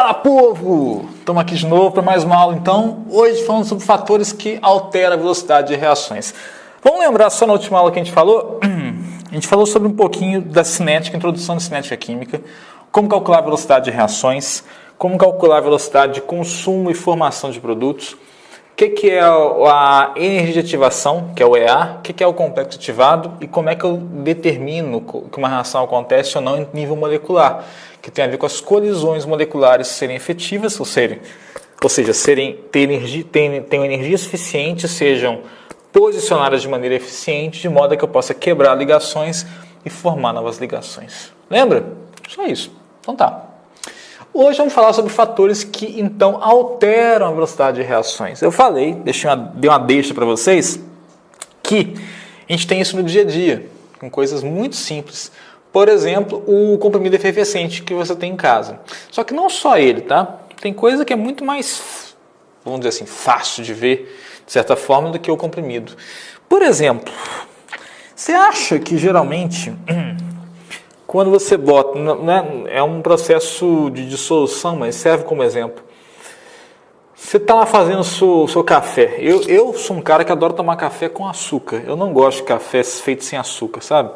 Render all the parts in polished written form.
Fala, povo! Estamos aqui de novo para mais uma aula, então, hoje falando sobre fatores que alteram a velocidade de reações. Vamos lembrar só na última aula que a gente falou? A gente falou sobre um pouquinho da cinética, introdução de cinética química, como calcular a velocidade de reações, como calcular a velocidade de consumo e formação de produtos, o que é a energia de ativação, que é o EA, o que é o complexo ativado e como é que eu determino que uma reação acontece ou não em nível molecular, que tem a ver com as colisões moleculares serem efetivas, ou seja, tenham energia suficiente, sejam posicionadas de maneira eficiente, de modo que eu possa quebrar ligações e formar novas ligações. Lembra? Só isso. Então tá. Hoje vamos falar sobre fatores que, então, alteram a velocidade de reações. Eu falei, dei uma deixa para vocês, que a gente tem isso no dia a dia, com coisas muito simples. Por exemplo, o comprimido efervescente que você tem em casa. Só que não só ele, tá? Tem coisa que é muito mais, vamos dizer assim, fácil de ver, de certa forma, do que o comprimido. Por exemplo, você acha que geralmente... Quando você bota, é um processo de dissolução, mas serve como exemplo. Você está lá fazendo o seu café. Eu sou um cara que adora tomar café com açúcar. Eu não gosto de café feito sem açúcar, sabe?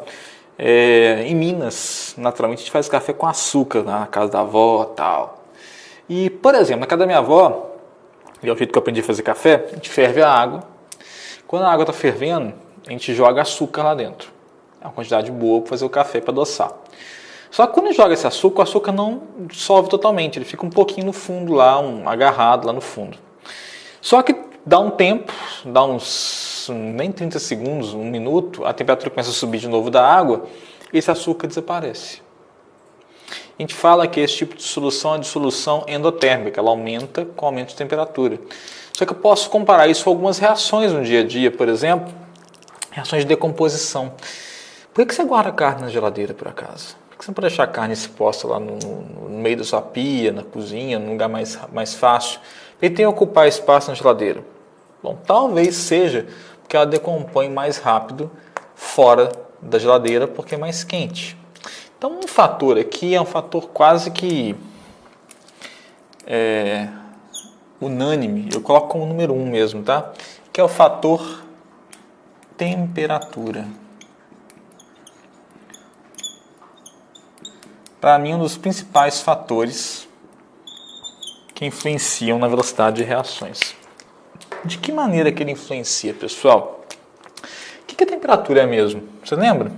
Em Minas, naturalmente, a gente faz café com açúcar, na casa da avó e tal. E, por exemplo, na casa da minha avó, e é o jeito que eu aprendi a fazer café, a gente ferve a água. Quando a água está fervendo, a gente joga açúcar lá dentro. É uma quantidade boa para fazer o café, para adoçar. Só que quando joga esse açúcar, o açúcar não dissolve totalmente, ele fica um pouquinho no fundo lá, agarrado lá no fundo. Só que dá um tempo, dá uns nem 30 segundos, um minuto, a temperatura começa a subir de novo da água e esse açúcar desaparece. A gente fala que esse tipo de solução é de solução endotérmica, ela aumenta com o aumento de temperatura. Só que eu posso comparar isso com algumas reações no dia a dia, por exemplo, reações de decomposição. Por que você guarda a carne na geladeira, por acaso? Por que você não pode deixar a carne exposta lá no meio da sua pia, na cozinha, num lugar mais fácil? Ele tem que ocupar espaço na geladeira. Bom, talvez seja porque ela decompõe mais rápido fora da geladeira, porque é mais quente. Então, um fator aqui é um fator quase que unânime. Eu coloco como número 1 mesmo, tá? Que é o fator temperatura. Para mim, um dos principais fatores que influenciam na velocidade de reações. De que maneira que ele influencia, pessoal? O que a temperatura é mesmo? Você lembra?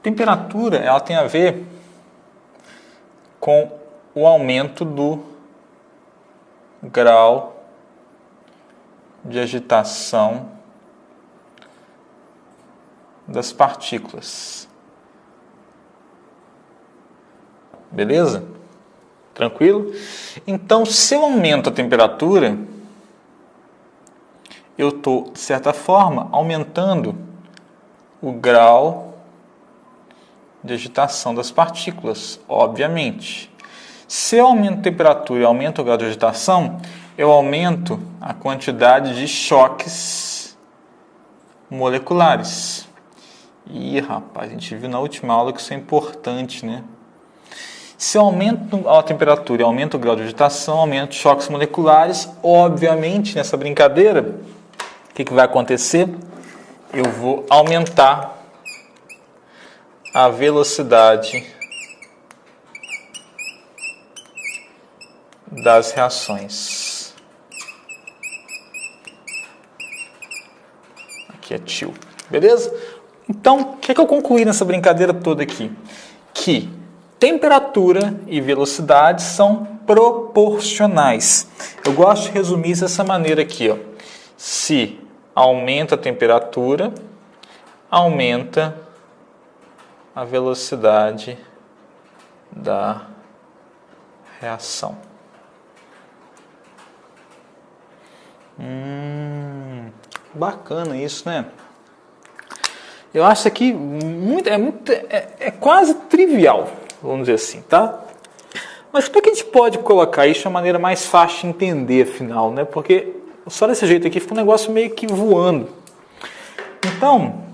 Temperatura, ela tem a ver com o aumento do grau de agitação das partículas. Beleza? Tranquilo? Então, se eu aumento a temperatura, eu estou, de certa forma, aumentando o grau de agitação das partículas, obviamente. Se eu aumento a temperatura e aumento o grau de agitação, eu aumento a quantidade de choques moleculares. Ih, rapaz, a gente viu na última aula que isso é importante, né? Se eu aumento a temperatura e aumento o grau de agitação, aumento os choques moleculares, obviamente, nessa brincadeira, o que vai acontecer? Eu vou aumentar a velocidade das reações. Aqui é tio. Beleza? Então, o que eu concluí nessa brincadeira toda aqui? Que temperatura e velocidade são proporcionais. Eu gosto de resumir isso dessa maneira aqui, ó. Se aumenta a temperatura, aumenta a velocidade da reação. Bacana isso, né? Eu acho aqui é quase trivial, vamos dizer assim, tá? Mas como é que a gente pode colocar isso de uma maneira mais fácil de entender, afinal, né? Porque só desse jeito aqui fica um negócio meio que voando. Então,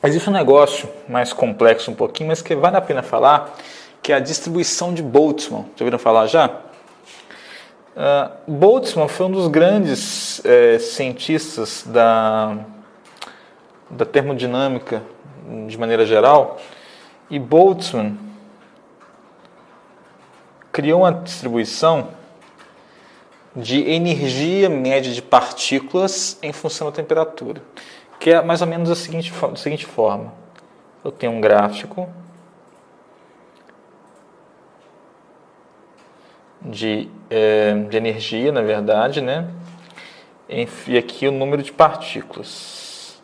existe um negócio mais complexo um pouquinho, mas que vale a pena falar, que é a distribuição de Boltzmann. Já ouviram falar já? Boltzmann foi um dos grandes cientistas da termodinâmica de maneira geral, e Boltzmann criou uma distribuição de energia média de partículas em função da temperatura, que é mais ou menos da seguinte forma. Eu tenho um gráfico de energia, na verdade, né? E aqui o número de partículas.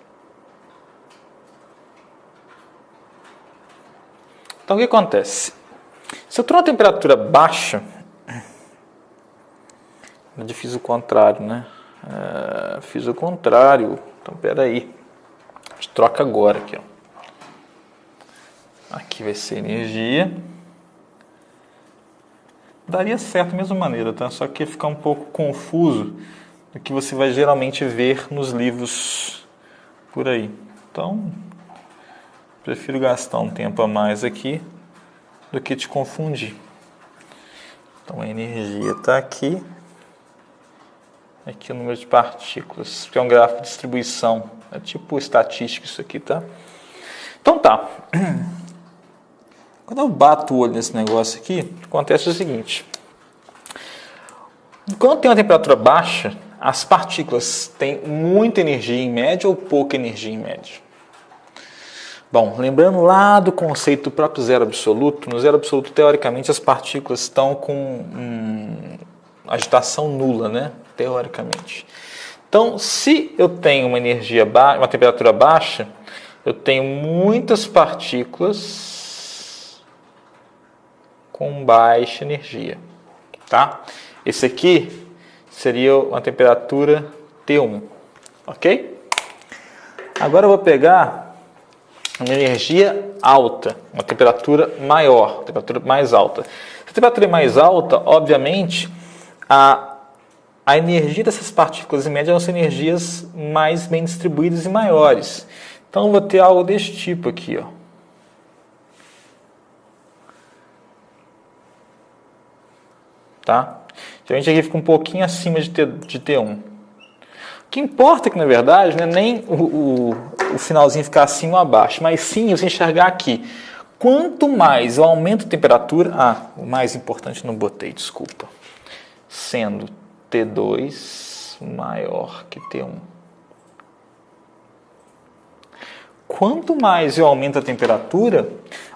Então, o que acontece? Se eu estou numa temperatura baixa, eu fiz o contrário, né? Fiz o contrário. Então, peraí. A gente troca agora aqui, ó. Aqui vai ser energia. Daria certo da mesma maneira, tá? Só que ia ficar um pouco confuso do que você vai geralmente ver nos livros por aí. Então, prefiro gastar um tempo a mais aqui do que te confundir. Então, a energia está aqui. Aqui o número de partículas, que é um gráfico de distribuição. É tipo estatística isso aqui, tá? Então tá. Quando eu bato o olho nesse negócio aqui, acontece o seguinte. Quando tem uma temperatura baixa, as partículas têm muita energia em média ou pouca energia em média? Bom, lembrando lá do conceito do próprio zero absoluto, no zero absoluto, teoricamente, as partículas estão com agitação nula, né? Teoricamente. Então, se eu tenho uma temperatura baixa, eu tenho muitas partículas com baixa energia, tá? Esse aqui seria uma temperatura T1, ok? Agora eu vou pegar uma energia alta, uma temperatura maior, temperatura mais alta. Se a temperatura é mais alta, obviamente, a energia dessas partículas em média vão ser energias mais bem distribuídas e maiores. Então, eu vou ter algo desse tipo aqui, ó. Tá? Geralmente aqui fica um pouquinho acima de T1. O que importa é que, na verdade, não é nem o finalzinho ficar acima ou abaixo, mas sim você enxergar aqui. Quanto mais eu aumento a temperatura... o mais importante não botei, desculpa. Sendo T2 maior que T1. Quanto mais eu aumento a temperatura,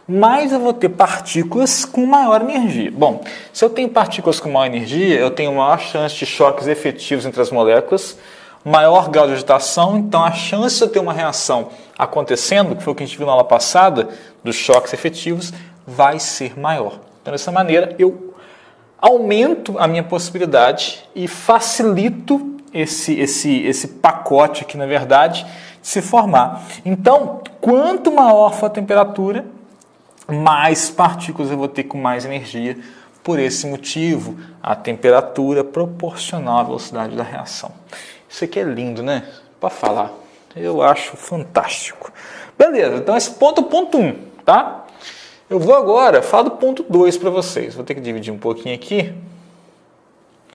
mais eu vou ter partículas com maior energia. Bom, se eu tenho partículas com maior energia, eu tenho maior chance de choques efetivos entre as moléculas, maior grau de agitação, então a chance de eu ter uma reação acontecendo, que foi o que a gente viu na aula passada, dos choques efetivos, vai ser maior. Então, dessa maneira, eu aumento a minha possibilidade e facilito esse pacote aqui, na verdade, de se formar. Então, quanto maior for a temperatura, mais partículas eu vou ter com mais energia. Por esse motivo, a temperatura é proporcional à velocidade da reação. Isso aqui é lindo, né? Para falar. Eu acho fantástico. Beleza, então esse ponto é o ponto 1, tá? Eu vou agora falar do ponto 2 para vocês. Vou ter que dividir um pouquinho aqui.